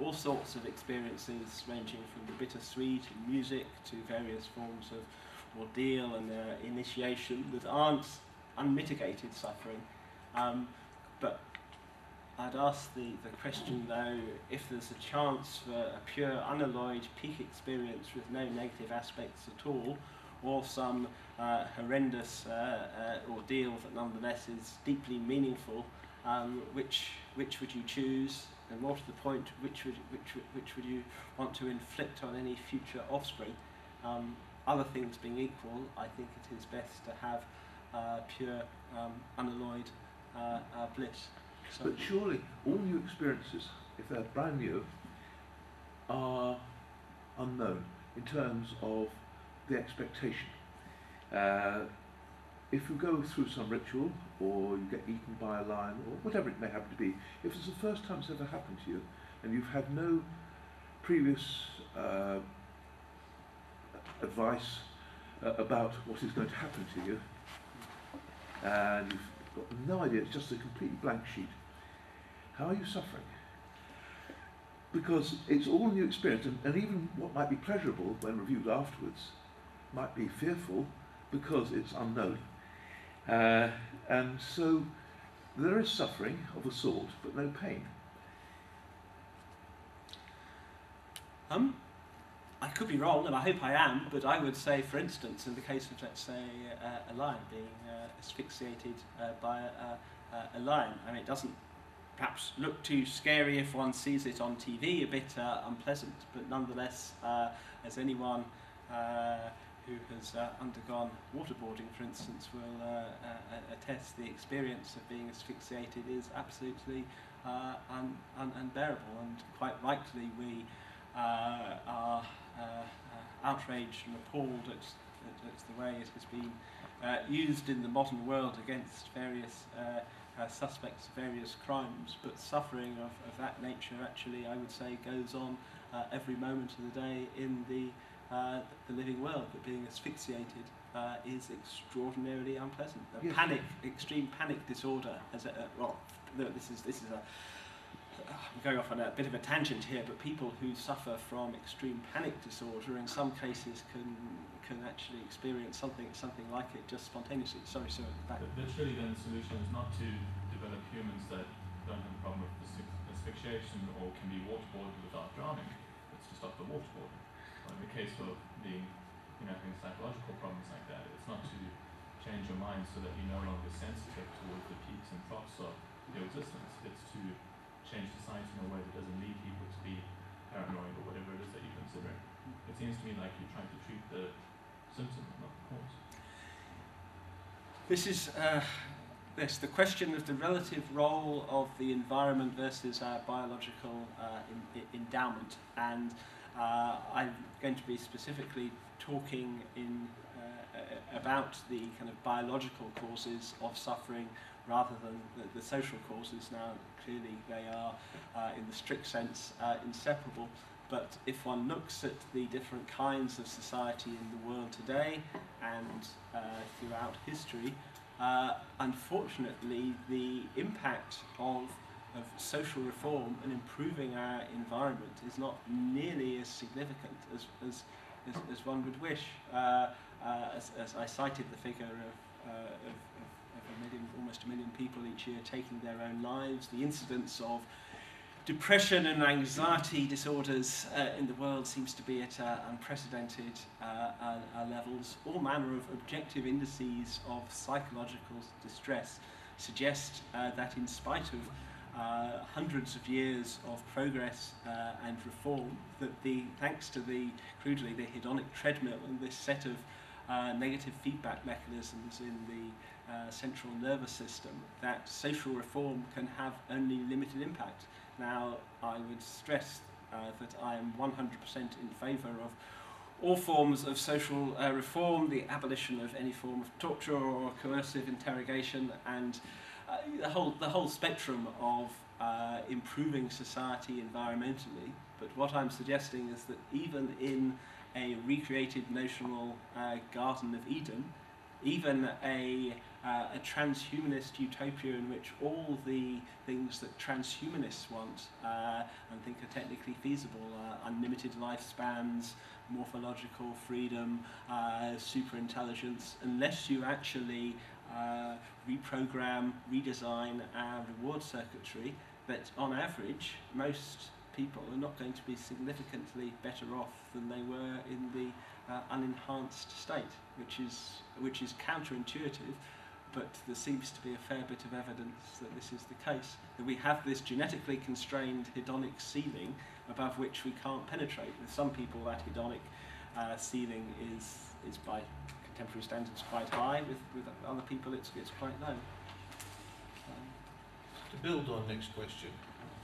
all sorts of experiences ranging from the bittersweet in music to various forms of ordeal and initiation that aren't unmitigated suffering. But I'd ask the question though, if there's a chance for a pure unalloyed peak experience with no negative aspects at all, or some horrendous ordeal that nonetheless is deeply meaningful, which would you choose, and more to the point, which would you want to inflict on any future offspring? Other things being equal, I think it is best to have pure unalloyed bliss. So but surely all new experiences, if they're brand new, are unknown in terms of the expectation. If you go through some ritual, or you get eaten by a lion, or whatever it may happen to be, if it's the first time it's ever happened to you, and you've had no previous advice about what is going to happen to you, and you've got no idea, it's just a completely blank sheet, how are you suffering? Because it's all new experience, and even what might be pleasurable when reviewed afterwards might be fearful because it's unknown. And so there is suffering of a sort, but no pain. I could be wrong, and I hope I am, but I would say, for instance, in the case of, let's say, a lion being asphyxiated by a lion, I mean, it doesn't perhaps look too scary if one sees it on TV, a bit unpleasant, but nonetheless, as anyone who has undergone waterboarding, for instance, will attest, the experience of being asphyxiated is absolutely unbearable, and quite rightly we are outraged and appalled at the way it has been used in the modern world against various suspects of various crimes, but suffering of that nature actually, I would say, goes on every moment of the day in the living world. But being asphyxiated is extraordinarily unpleasant. Yes. Extreme panic disorder, this is a I'm going off on a bit of a tangent here, but people who suffer from extreme panic disorder in some cases can actually experience something like it just spontaneously. Sorry, sir. But surely then the solution is not to develop humans that don't have a problem with asphyxiation or can be waterboarded without drowning. It's to stop the waterboarding. Or in the case of being, having psychological problems like that, it's not to change your mind so that you're no longer sensitive towards the peaks and troughs of your existence. It's to change society in a way that doesn't lead people to be paranoid or whatever it is that you consider. It seems to me like you're trying to treat the symptom, not the cause. This is the question of the relative role of the environment versus our biological endowment, and I'm going to be specifically talking about the kind of biological causes of suffering rather than the social causes. Now, clearly they are, in the strict sense, inseparable, but if one looks at the different kinds of society in the world today and throughout history, unfortunately the impact of social reform and improving our environment is not nearly as significant as one would wish. As I cited the figure of almost a million people each year taking their own lives, the incidence of depression and anxiety disorders in the world seems to be at unprecedented levels. All manner of objective indices of psychological distress suggest that in spite of hundreds of years of progress and reform, that thanks to crudely the hedonic treadmill and this set of negative feedback mechanisms in the central nervous system, that social reform can have only limited impact. Now, I would stress that I am 100% in favour of all forms of social reform, the abolition of any form of torture or coercive interrogation, and the whole spectrum of improving society environmentally. But what I'm suggesting is that even in a recreated notional Garden of Eden, even a transhumanist utopia in which all the things that transhumanists want and think are technically feasible, unlimited lifespans, morphological freedom, super intelligence, unless you actually reprogram, redesign our reward circuitry, that on average most people are not going to be significantly better off than they were in the unenhanced state, which is counterintuitive, but there seems to be a fair bit of evidence that this is the case, that we have this genetically constrained hedonic ceiling above which we can't penetrate. With some people that hedonic ceiling is by contemporary standards quite high, with other people it's quite low. To build on next question,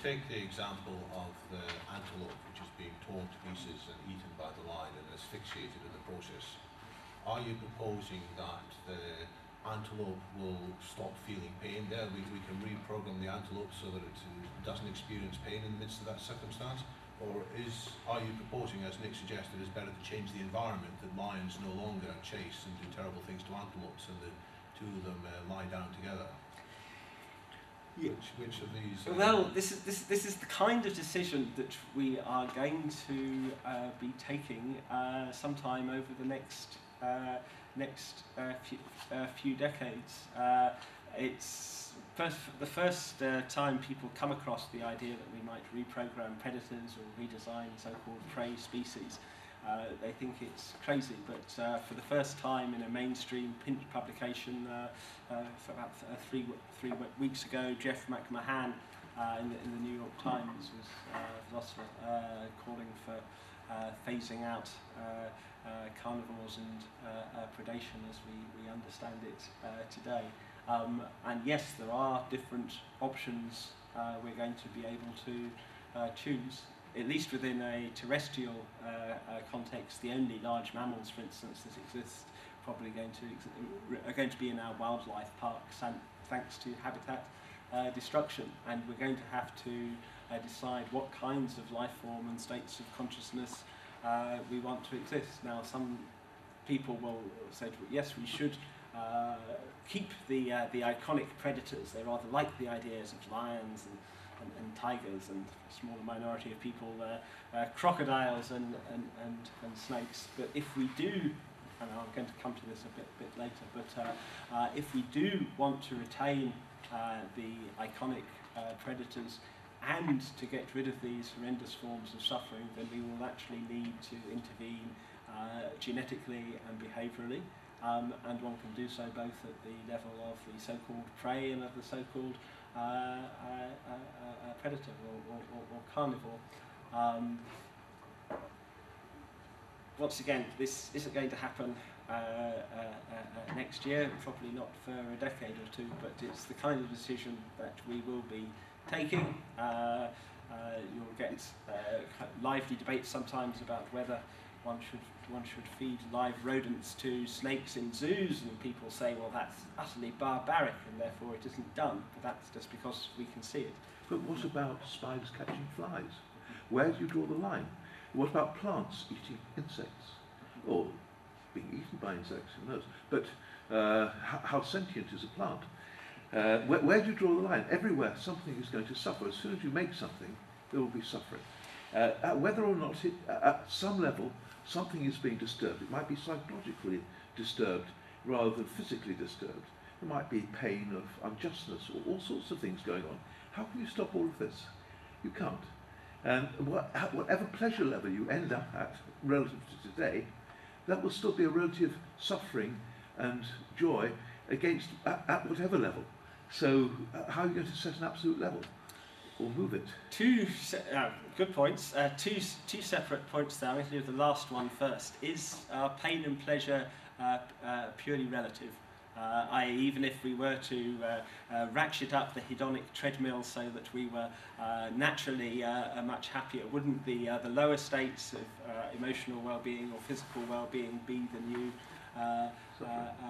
take the example of the antelope which is being torn to pieces and eaten by the lion and asphyxiated in the process. Are you proposing that the antelope will stop feeling pain there? We can reprogram the antelope so that it doesn't experience pain in the midst of that circumstance? Or are you proposing, as Nick suggested, it's better to change the environment, that lions no longer chase and do terrible things to antelopes and the two of them lie down together? Yeah. Which of these? Well, this is the kind of decision that we are going to be taking sometime over the next few decades. It's the first time people come across the idea that we might reprogram predators or redesign so-called prey species. They think it's crazy, but for the first time in a mainstream print publication, for about three weeks ago, Jeff McMahon in the New York Times was philosopher calling for phasing out carnivores and predation as we understand it today. And yes, there are different options we're going to be able to choose. At least within a terrestrial context, the only large mammals, for instance, that exist probably are going to be in our wildlife parks, and thanks to habitat destruction. And we're going to have to decide what kinds of life form and states of consciousness we want to exist. Now, some people will say, yes, we should keep the iconic predators. They rather like the ideas of lions and tigers, and a smaller minority of people crocodiles and snakes. But if we do, and I'm going to come to this a bit later, but if we do want to retain the iconic predators and to get rid of these horrendous forms of suffering, then we will actually need to intervene genetically and behaviourally. And one can do so both at the level of the so-called prey and of the so-called predator or carnivore. Once again, this isn't going to happen next year, probably not for a decade or two, but it's the kind of decision that we will be taking. You'll get lively debates sometimes about whether one should feed live rodents to snakes in zoos, and people say, well, that's utterly barbaric and therefore it isn't done, but that's just because we can see it. But what about spiders catching flies? Where do you draw the line? What about plants eating insects? Or being eaten by insects, who knows? But how sentient is a plant? Where do you draw the line? Everywhere something is going to suffer. As soon as you make something, there will be suffering. Whether or not at some level something is being disturbed, it might be psychologically disturbed rather than physically disturbed. There might be pain of unjustness or all sorts of things going on. How can you stop all of this? You can't. And whatever pleasure level you end up at relative to today, that will still be a relative suffering and joy against at whatever level. So how are you going to set an absolute level or move it? Good points. Two separate points there. I'm going to do the last one first. Is pain and pleasure purely relative? I.e., even if we were to ratchet up the hedonic treadmill so that we were naturally much happier, wouldn't the lower states of emotional well-being or physical well-being be the new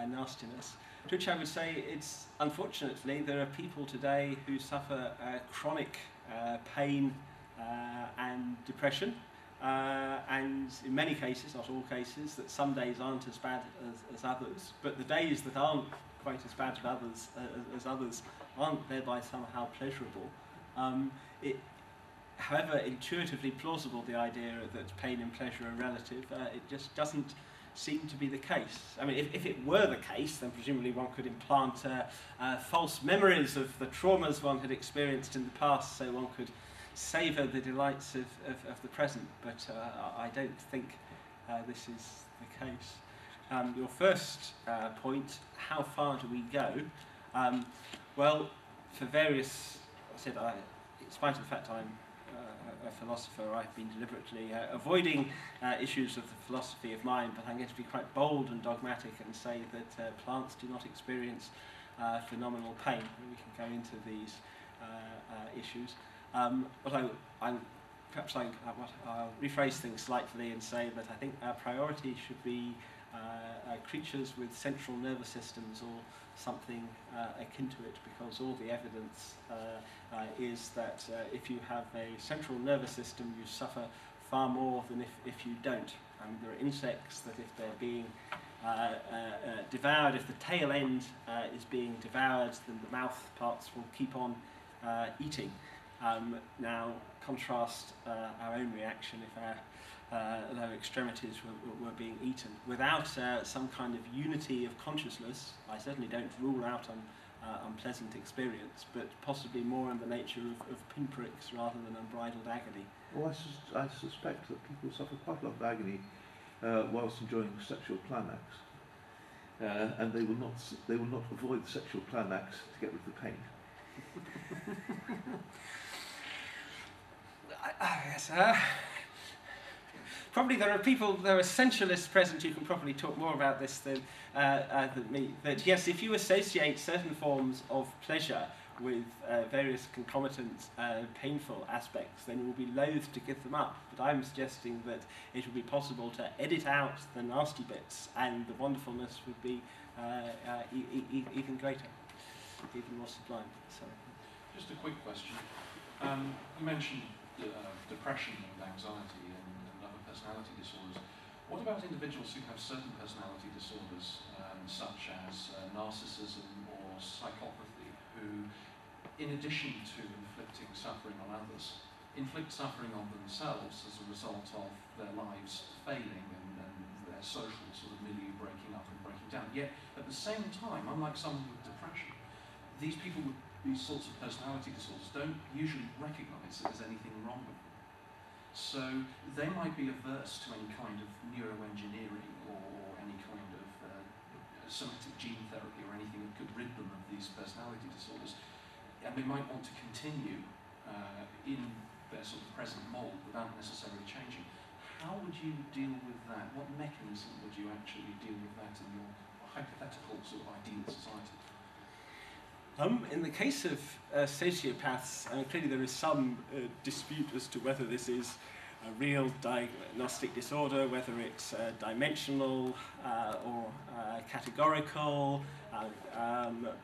nastiness? To which I would say, it's unfortunately there are people today who suffer chronic pain and depression, and in many cases, not all cases, that some days aren't as bad as others, but the days that aren't quite as bad as others aren't thereby somehow pleasurable. However intuitively plausible the idea that pain and pleasure are relative, it just doesn't seem to be the case. I mean, if it were the case, then presumably one could implant false memories of the traumas one had experienced in the past, so one could savour the delights of the present, but I don't think this is the case. Your first point, how far do we go? Well, for various, in spite of the fact I'm a philosopher, I've been deliberately avoiding issues of the philosophy of mind, but I'm going to be quite bold and dogmatic and say that plants do not experience phenomenal pain. We can go into these issues. But I'll rephrase things slightly and say that I think our priority should be creatures with central nervous systems or something akin to it, because all the evidence is that if you have a central nervous system, you suffer far more than if you don't. There are insects that if they're being devoured, if the tail end is being devoured, then the mouth parts will keep on eating. Now, contrast our own reaction if our lower extremities were being eaten. Without some kind of unity of consciousness, I certainly don't rule out an unpleasant experience, but possibly more in the nature of pinpricks rather than unbridled agony. Well, I suspect that people suffer quite a lot of agony whilst enjoying sexual climax, and they will not avoid the sexual climax to get rid of the pain. Yes, probably there are sensualists present who can probably talk more about this than me. That yes, if you associate certain forms of pleasure with various concomitant painful aspects, then you will be loath to give them up. But I'm suggesting that it would be possible to edit out the nasty bits, and the wonderfulness would be even greater, even more sublime. So. Just a quick question. You mentioned depression and anxiety and other personality disorders. What about individuals who have certain personality disorders, such as narcissism or psychopathy, who, in addition to inflicting suffering on others, inflict suffering on themselves as a result of their lives failing and their social sort of milieu breaking up and breaking down? Yet, at the same time, unlike someone with depression, these people with these sorts of personality disorders don't usually recognise that there's anything wrong with them. So they might be averse to any kind of neuroengineering or any kind of somatic gene therapy or anything that could rid them of these personality disorders. And they might want to continue in their sort of present mould without necessarily changing. How would you deal with that? What mechanism would you actually deal with that in your hypothetical sort of ideal society? In the case of sociopaths, clearly there is some dispute as to whether this is a real diagnostic disorder, whether it's dimensional or categorical,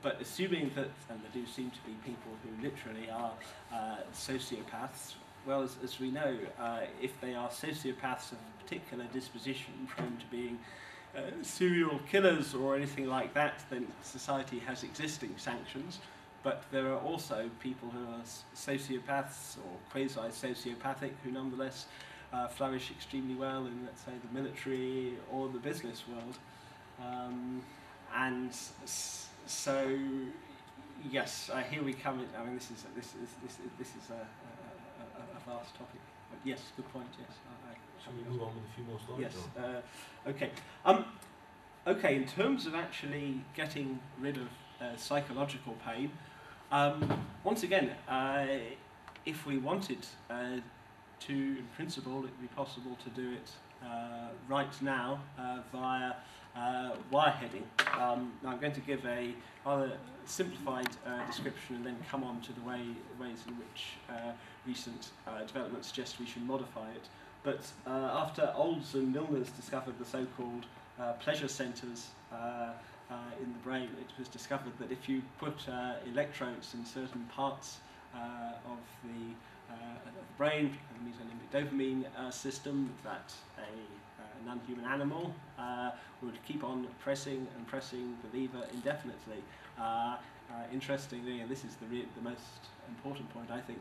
but assuming that, and there do seem to be people who literally are sociopaths, well, as we know, if they are sociopaths of a particular disposition, prone to being serial killers or anything like that, then society has existing sanctions. But there are also people who are sociopaths or quasi-sociopathic who nonetheless flourish extremely well in, let's say, the military or the business world. And so, yes, here we come. I mean, this is a vast topic. But yes, good point. Yes. Shall we move on with a few more slides? Yes. Okay. Okay. In terms of actually getting rid of psychological pain, once again, if we wanted to, in principle, it would be possible to do it right now via wireheading. Now I'm going to give a rather simplified description and then come on to the ways in which recent developments suggest we should modify it. But after Olds and Milner's discovered the so-called pleasure centres in the brain, it was discovered that if you put electrodes in certain parts of the brain, the mesolimbic dopamine system that a non-human animal would keep on pressing and pressing the lever indefinitely. Interestingly, and this is the most important point, I think,